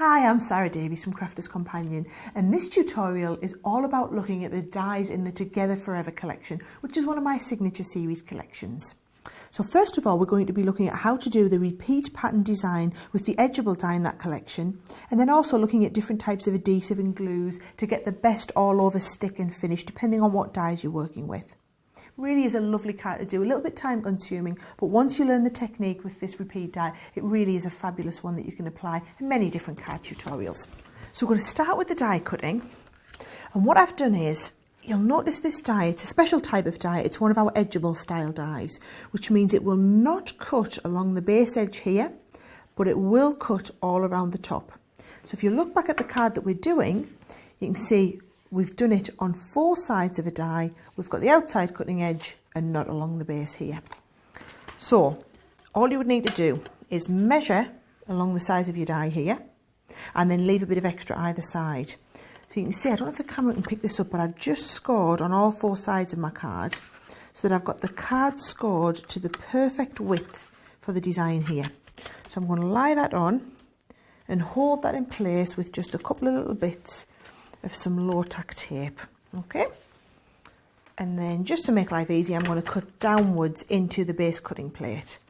Hi, I'm Sara Davies from Crafters Companion, and this tutorial is all about looking at the dies in the Together Forever collection, which is one of my signature series collections. So first of all, we're going to be looking at how to do the repeat pattern design with the edgeable die in that collection, and then also looking at different types of adhesive and glues to get the best all over stick and finish depending on what dies you're working with. Really is a lovely card to do, a little bit time consuming, but once you learn the technique with this repeat die, it really is a fabulous one that you can apply in many different card tutorials. So we're going to start with the die cutting, and what I've done is, you'll notice this die, it's a special type of die, it's one of our edgeable style dies, which means it will not cut along the base edge here, but it will cut all around the top. So if you look back at the card that we're doing, you can see we've done it on 4 sides of a die. We've got the outside cutting edge and not along the base here. So all you would need to do is measure along the sides of your die here and then leave a bit of extra either side. So you can see, I don't know if the camera can pick this up, but I've just scored on all 4 sides of my card so that I've got the card scored to the perfect width for the design here. So I'm going to lie that on and hold that in place with just a couple of little bits of some low tack tape, okay? And then just to make life easy, I'm going to cut downwards into the base cutting plate.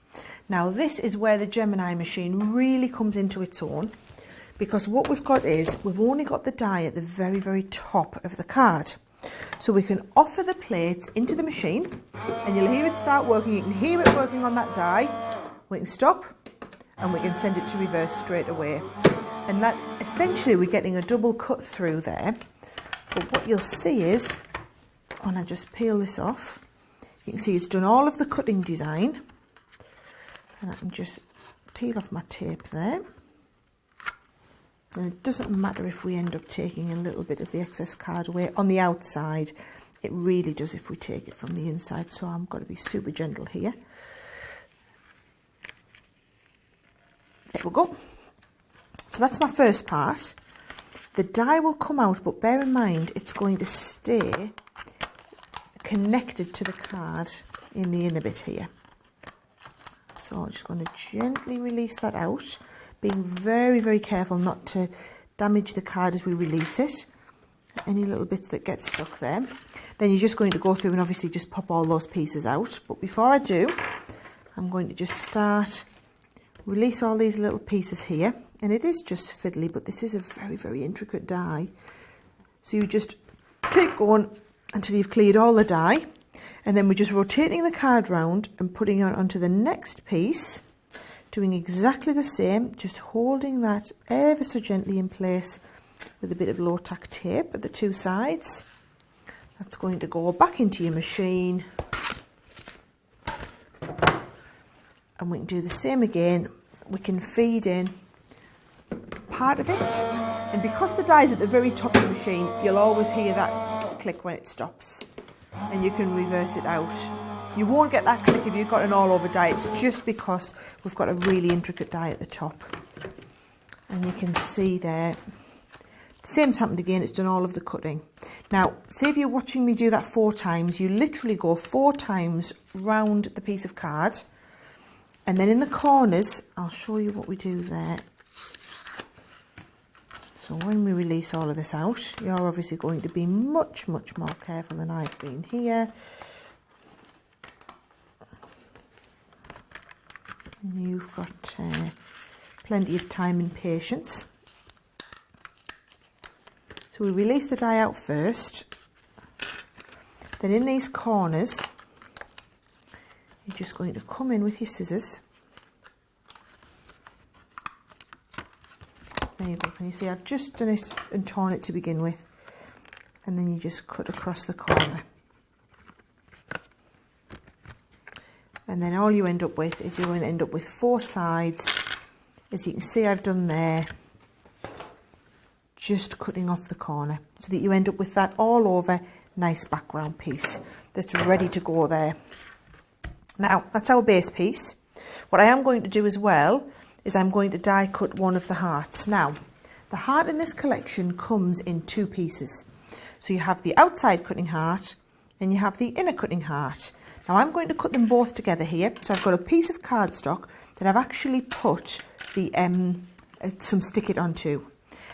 Now this is where the Gemini machine really comes into its own, because what we've got is, we've only got the die at the very, very top of the card. So we can offer the plates into the machine, and you'll hear it start working. You can hear it working on that die. We can stop, and we can send it to reverse straight away. And that, essentially, we're getting a double cut through there. But what you'll see is, when I just peel this off, you can see it's done all of the cutting design. And I can just peel off my tape there. And it doesn't matter if we end up taking a little bit of the excess card away on the outside. It really does if we take it from the inside. So I'm going to be super gentle here. There we go. So that's my first part. The die will come out, but bear in mind it's going to stay connected to the card in the inner bit here. So I'm just going to gently release that out, being very, very careful not to damage the card as we release it. Any little bits that get stuck there. Then you're just going to go through and obviously just pop all those pieces out. But before I do, I'm going to just release all these little pieces here. And it is just fiddly, but this is a very, very intricate die. So you just keep going until you've cleared all the die. And then we're just rotating the card round and putting it onto the next piece. Doing exactly the same, just holding that ever so gently in place with a bit of low tack tape at the 2 sides. That's going to go back into your machine. And we can do the same again. We can feed in part of it, and because the die is at the very top of the machine, you'll always hear that click when it stops, and you can reverse it out. You won't get that click if you've got an all over die. It's just because we've got a really intricate die at the top. And you can see there, the same's happened again, it's done all of the cutting. Now, say if you're watching me do that 4 times, you literally go 4 times round the piece of card, and then in the corners, I'll show you what we do there. So when we release all of this out, you're obviously going to be much, much more careful than I've been here. And you've got plenty of time and patience. So we release the die out first. Then in these corners, you're just going to come in with your scissors. There you go. Can you see I've just done it and torn it to begin with, and then you just cut across the corner, and then all you end up with is you're going to end up with 4 sides, as you can see I've done there, just cutting off the corner so that you end up with that all over nice background piece that's ready to go there. Now that's our base piece. What I am going to do as well is I'm going to die cut one of the hearts. Now, the heart in this collection comes in 2 pieces. So you have the outside cutting heart and you have the inner cutting heart. Now I'm going to cut them both together here. So I've got a piece of cardstock that I've actually put the some Stick It onto.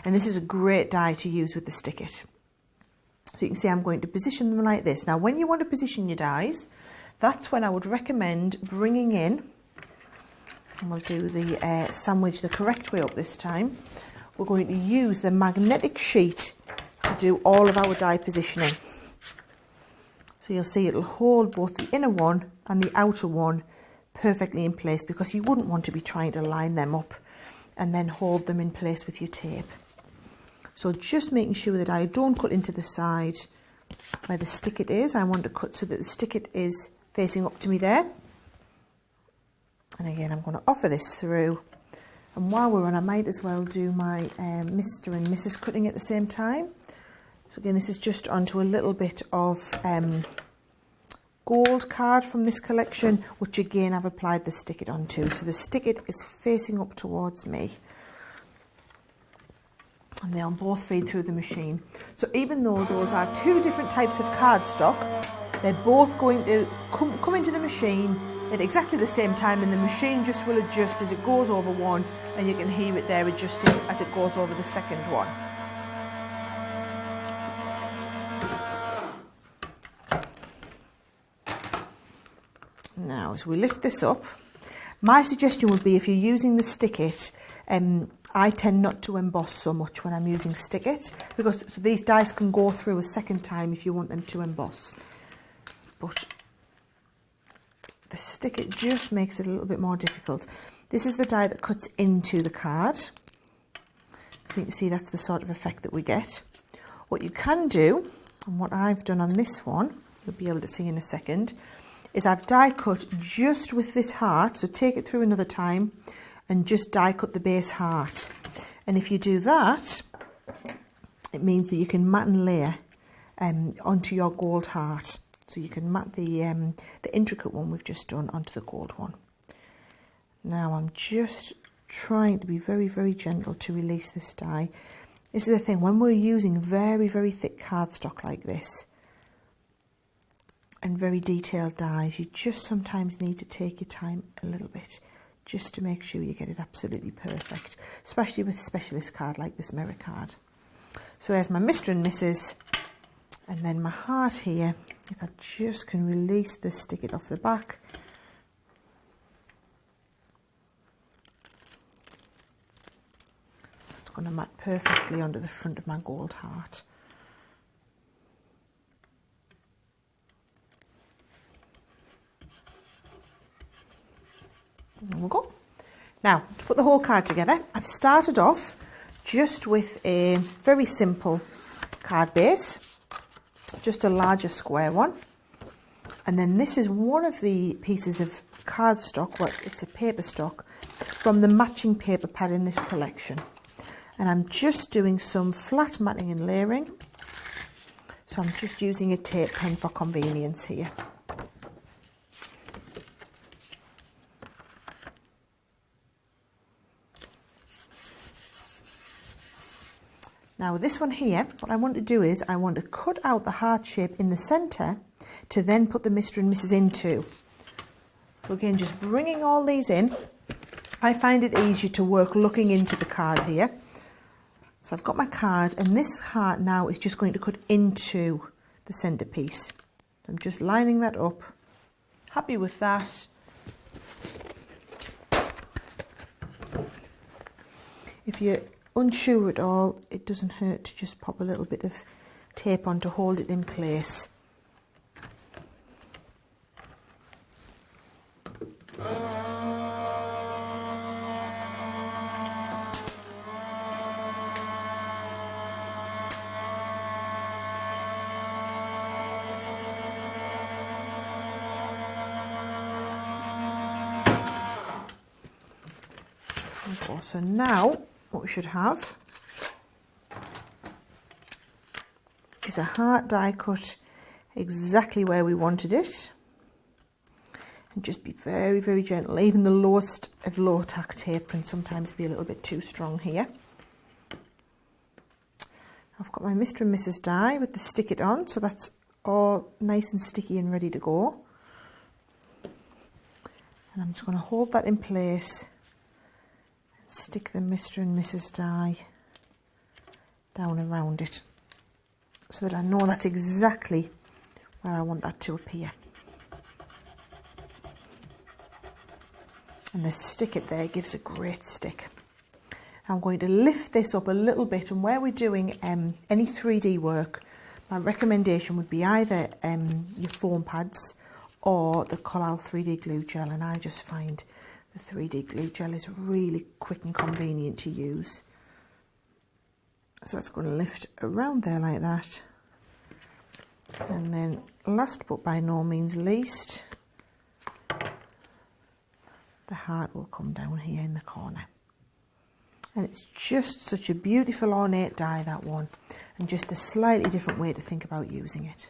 And this is a great die to use with the Stick It. So you can see I'm going to position them like this. Now when you want to position your dies, that's when I would recommend bringing in, and we'll do the sandwich the correct way up this time, we're going to use the magnetic sheet to do all of our die positioning. So you'll see it'll hold both the inner one and the outer one perfectly in place, because you wouldn't want to be trying to line them up and then hold them in place with your tape. So just making sure that I don't cut into the side where the Stick It is. I want to cut so that the Stick It is facing up to me there. And again, I'm going to offer this through. And while we're on, I might as well do my Mr. and Mrs. cutting at the same time. So again, this is just onto a little bit of gold card from this collection, which again I've applied the Stick It onto. So the Stick It is facing up towards me. And they'll both feed through the machine. So even though those are two different types of cardstock, they're both going to come into the machine at exactly the same time, and the machine just will adjust as it goes over one, and you can hear it there adjusting as it goes over the second one. Now as we lift this up, my suggestion would be, if you're using the Stick It, I tend not to emboss so much when I'm using Stick It, because so these dies can go through a second time if you want them to emboss. But the Stick It just makes it a little bit more difficult. This is the die that cuts into the card. So you can see that's the sort of effect that we get. What you can do, and what I've done on this one, you'll be able to see in a second, is I've die cut just with this heart. So take it through another time and just die cut the base heart. And if you do that, it means that you can mat and layer onto your gold heart. So you can mat the intricate one we've just done onto the gold one. Now I'm just trying to be very, very gentle to release this die. This is the thing, when we're using very, very thick cardstock like this, and very detailed dies, you just sometimes need to take your time a little bit, just to make sure you get it absolutely perfect, especially with a specialist card like this mirror card. So there's my Mr. and Mrs. And then my heart here, if I just can release this, Stick It off the back. It's going to mat perfectly onto the front of my gold heart. There we go. Now, to put the whole card together, I've started off just with a very simple card base, just a larger square one. And then this is one of the pieces of cardstock, well, it's a paper stock, from the matching paper pad in this collection. And I'm just doing some flat matting and layering. So I'm just using a tape pen for convenience here. Now with this one here, what I want to do is I want to cut out the heart shape in the centre to then put the Mr. and Mrs. into. So again, just bringing all these in. I find it easier to work looking into the card here. So I've got my card, and this heart now is just going to cut into the centrepiece. I'm just lining that up. Happy with that. If you're unsure at all, it doesn't hurt to just pop a little bit of tape on to hold it in place. So now what we should have is a heart die cut exactly where we wanted it, and just be very, very gentle. Even the lowest of low tack tape can sometimes be a little bit too strong here. I've got my Mr. and Mrs. die with the Stick It on, so that's all nice and sticky and ready to go. And I'm just going to hold that in place. stick the Mr. and Mrs. die down around it so that I know that's exactly where I want that to appear. And the stick it there gives a great stick. I'm going to lift this up a little bit, and where we're doing any 3D work, my recommendation would be either your foam pads or the Collal 3D glue gel, and I just find the 3D glue gel is really quick and convenient to use. So that's going to lift around there like that. And then last but by no means least, the heart will come down here in the corner. And it's just such a beautiful ornate die, that one, and just a slightly different way to think about using it.